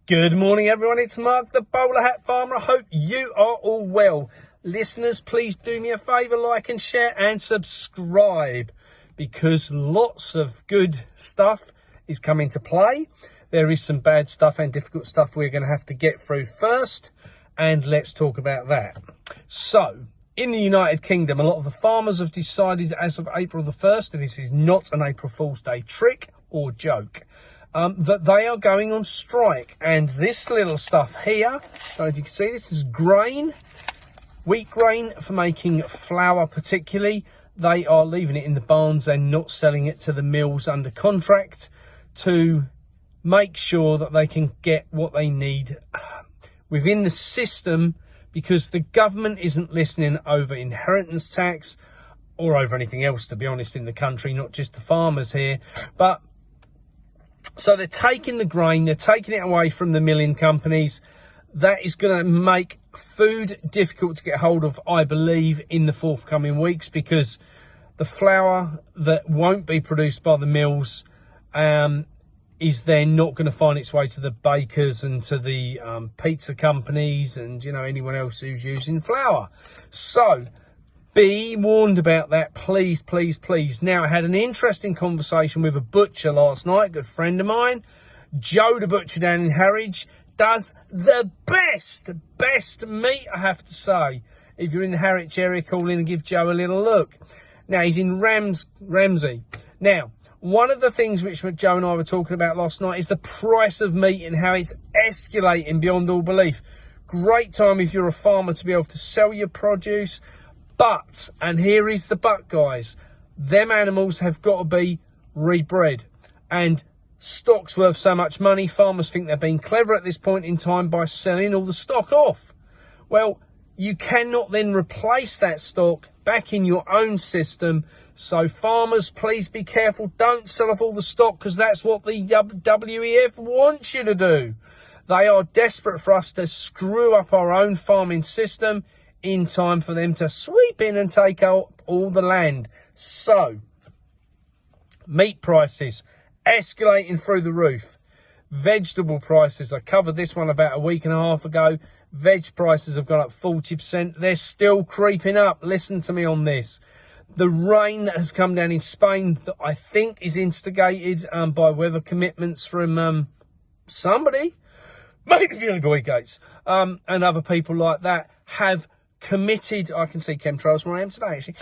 Good morning, everyone. It's Mark, the Bowlerhat Farmer. I hope you are all well. Listeners, please do me a favour, like and share and subscribe, because lots of good stuff is coming to play. There is some bad stuff and difficult stuff we're going to have to get through first, and let's talk about that. So, in the United Kingdom, a lot of the farmers have decided as of April the 1st, and this is not an April Fool's Day trick or joke, that they are going on strike. And this little stuff here, I don't know if you can see, this is grain, wheat grain for making flour particularly. They are leaving it in the barns and not selling it to the mills under contract to make sure that they can get what they need within the system, because the government isn't listening over inheritance tax or over anything else, to be honest, in the country, not just the farmers here. But so they're taking the grain, they're taking it away from the milling companies. That is going to make food difficult to get hold of, I believe, in the forthcoming weeks, because the flour that won't be produced by the mills is then not going to find its way to the bakers and to the pizza companies and, you know, anyone else who's using flour. So be warned about that, please, please, please. Now, I had an interesting conversation with a butcher last night, a good friend of mine. Joe, the butcher down in Harwich, does the best meat, I have to say. If you're in the Harwich area, call in and give Joe a little look. Now, he's in Ramsey. Now, one of the things which Joe and I were talking about last night is the price of meat and how it's escalating beyond all belief. Great time if you're a farmer to be able to sell your produce. But, and here is the but, guys, them animals have got to be rebred. And stock's worth so much money, farmers think they're being clever at this point in time by selling all the stock off. Well, you cannot then replace that stock back in your own system. So farmers, please be careful. Don't sell off all the stock, because that's what the WEF wants you to do. They are desperate for us to screw up our own farming system in time for them to sweep in and take out all the land. So, meat prices escalating through the roof. Vegetable prices, I covered this one about a week and a half ago. Veg prices have gone up 40%. They're still creeping up. Listen to me on this. The rain that has come down in Spain, that I think is instigated by weather commitments from somebody, maybe Bill Gates, and other people like that, have committed, I can see chemtrails where I am today actually,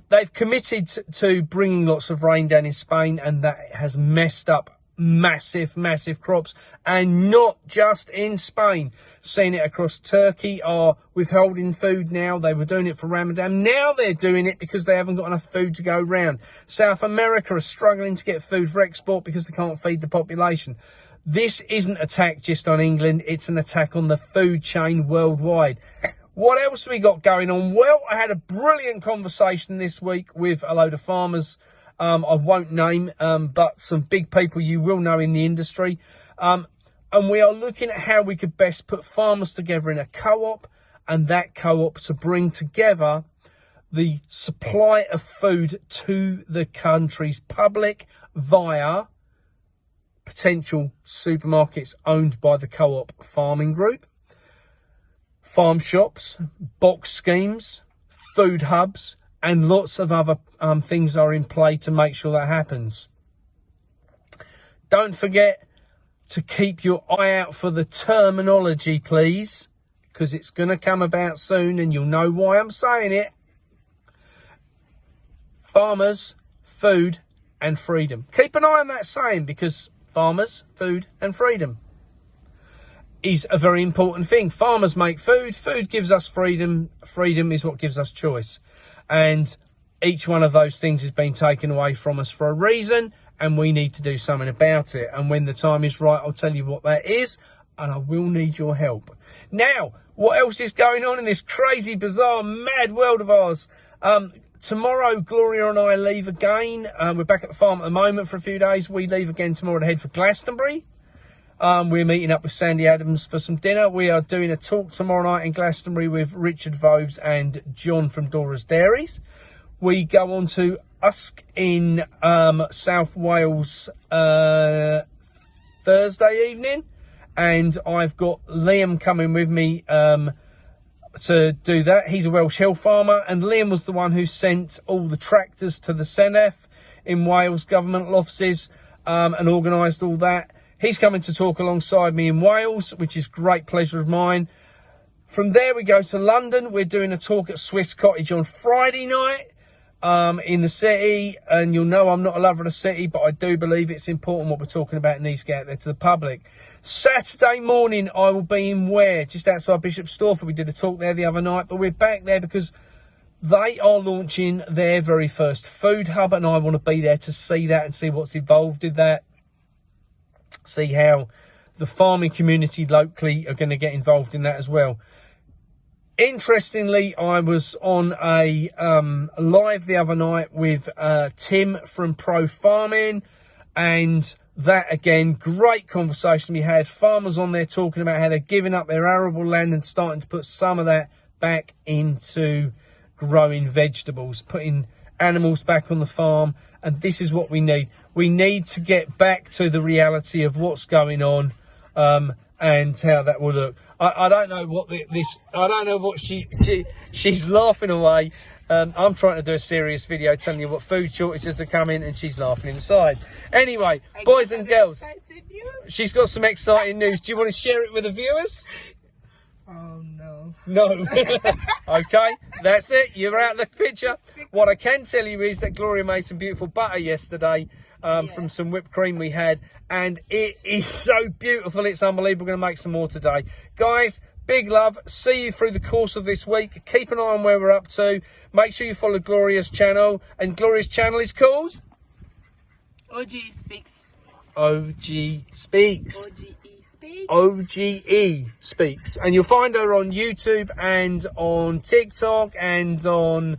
they've committed to bringing lots of rain down in Spain, and that has messed up massive crops. And not just in Spain, seeing it across Turkey are withholding food now. They were doing it for Ramadan, now they're doing it because they haven't got enough food to go round. South America are struggling to get food for export because they can't feed the population. This isn't an attack just on England, it's an attack on the food chain worldwide. What else have we got going on? Well, I had a brilliant conversation this week with a load of farmers. I won't name, but some big people you will know in the industry. And we are looking at how we could best put farmers together in a co-op, and that co-op to bring together the supply of food to the country's public via potential supermarkets owned by the co-op farming group, farm shops, box schemes, food hubs, and lots of other things are in play to make sure that happens. Don't forget to keep your eye out for the terminology, please, because it's going to come about soon and you'll know why I'm saying it. Farmers, food and freedom. Keep an eye on that saying, because farmers, food and freedom is a very important thing. Farmers make food, food gives us freedom, freedom is what gives us choice. And each one of those things has been taken away from us for a reason, and we need to do something about it. And when the time is right, I'll tell you what that is, and I will need your help. Now, what else is going on in this crazy, bizarre, mad world of ours? Tomorrow, Gloria and I leave again. We're back at the farm at the moment for a few days. We leave again tomorrow to head for Glastonbury. We're meeting up with Sandy Adams for some dinner. We are doing a talk tomorrow night in Glastonbury with Richard Vobes and John from Dora's Dairies. We go on to Usk in South Wales Thursday evening, and I've got Liam coming with me to do that. He's a Welsh hill farmer, and Liam was the one who sent all the tractors to the Senedd in Wales government offices and organised all that. He's coming to talk alongside me in Wales, which is great pleasure of mine. From there we go to London. We're doing a talk at Swiss Cottage on Friday night in the city, and you'll know I'm not a lover of the city, but I do believe it's important what we're talking about and needs to get out there to the public. Saturday morning I will be in Ware, just outside Bishop Stortford. We did a talk there the other night, but we're back there because they are launching their very first food hub, and I want to be there to see that and see what's involved in that, see how the farming community locally are going to get involved in that as well. Interestingly, I was on a live the other night with Tim from Pro Farming, and that again, great conversation we had. Farmers on there talking about how they're giving up their arable land and starting to put some of that back into growing vegetables, putting animals back on the farm, and this is what we need. We need to get back to the reality of what's going on and how that will look. I don't know what I don't know what she's laughing away. I'm trying to do a serious video telling you what food shortages are coming, and she's laughing inside. Anyway, boys and girls, she's got some exciting news. Do you want to share it with the viewers? Oh, no. No. Okay, that's it. You're out of the picture. What I can tell you is that Gloria made some beautiful butter yesterday from some whipped cream we had, and it is so beautiful. It's unbelievable. We're going to make some more today. Guys, big love. See you through the course of this week. Keep an eye on where we're up to. Make sure you follow Gloria's channel, and Gloria's channel is called OGE Speaks. OG Speaks. OGE Speaks. OGE Speaks. And you'll find her on YouTube and on TikTok and on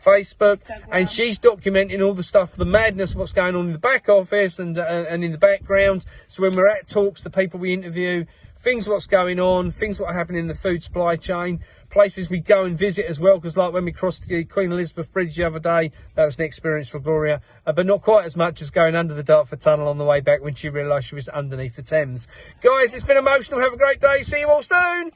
Facebook, Instagram. and she's documenting all the stuff, the madness, what's going on in the back office and in the background. So when we're at talks, the people we interview, things what's going on, things what are happening in the food supply chain, places we go and visit as well, because like when we crossed the Queen Elizabeth Bridge the other day, that was an experience for Gloria, but not quite as much as going under the Dartford Tunnel on the way back when she realised she was underneath the Thames. Guys, it's been emotional. Have a great day. See you all soon.